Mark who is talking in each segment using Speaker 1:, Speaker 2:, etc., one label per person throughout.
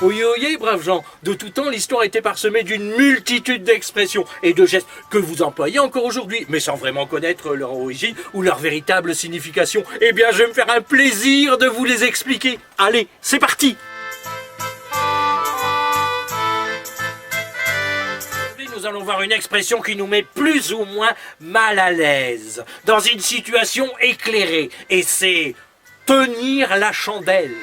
Speaker 1: Oyez, oyez, braves gens, de tout temps, l'histoire était parsemée d'une multitude d'expressions et de gestes que vous employez encore aujourd'hui, mais sans vraiment connaître leur origine ou leur véritable signification. Eh bien, je vais me faire un plaisir de vous les expliquer. Allez, c'est parti! Nous allons voir une expression qui nous met plus ou moins mal à l'aise, dans une situation éclairée, et c'est « tenir la chandelle ».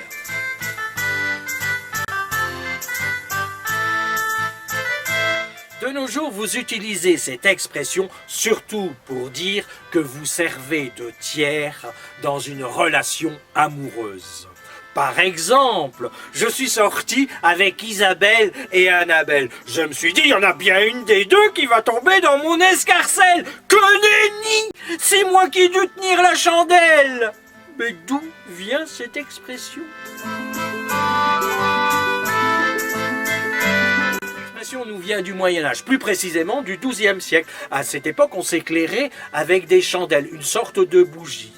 Speaker 1: De nos jours, vous utilisez cette expression surtout pour dire que vous servez de tiers dans une relation amoureuse. Par exemple, je suis sorti avec Isabelle et Annabelle. Je me suis dit, il y en a bien une des deux qui va tomber dans mon escarcelle. Que nenni! C'est moi qui ai dû tenir la chandelle! Mais d'où vient cette expression? L'expression nous vient du Moyen-Âge, plus précisément du XIIe siècle. À cette époque, on s'éclairait avec des chandelles, une sorte de bougie.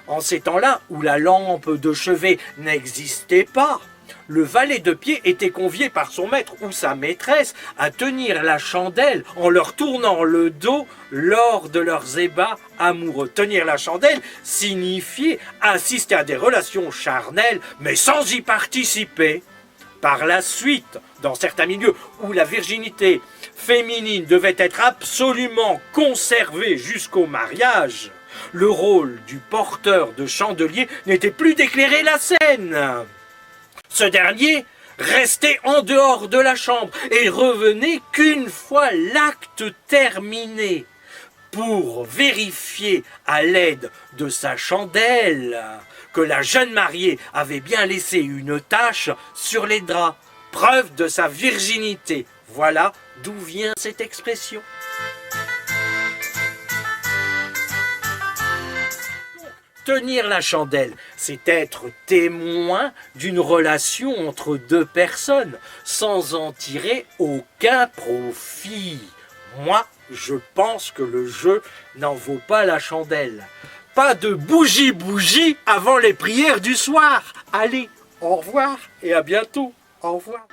Speaker 1: En ces temps-là, où la lampe de chevet n'existait pas, le valet de pied était convié par son maître ou sa maîtresse à tenir la chandelle en leur tournant le dos lors de leurs ébats amoureux. Tenir la chandelle signifiait assister à des relations charnelles, mais sans y participer. Par la suite, dans certains milieux où la virginité féminine devait être absolument conservée jusqu'au mariage, le rôle du porteur de chandelier n'était plus d'éclairer la scène. Ce dernier restait en dehors de la chambre et revenait qu'une fois l'acte terminé pour vérifier à l'aide de sa chandelle que la jeune mariée avait bien laissé une tache sur les draps, preuve de sa virginité. Voilà d'où vient cette expression. Tenir la chandelle, c'est être témoin d'une relation entre deux personnes, sans en tirer aucun profit. Moi, je pense que le jeu n'en vaut pas la chandelle. Pas de bougie avant les prières du soir. Allez, au revoir et à bientôt. Au revoir.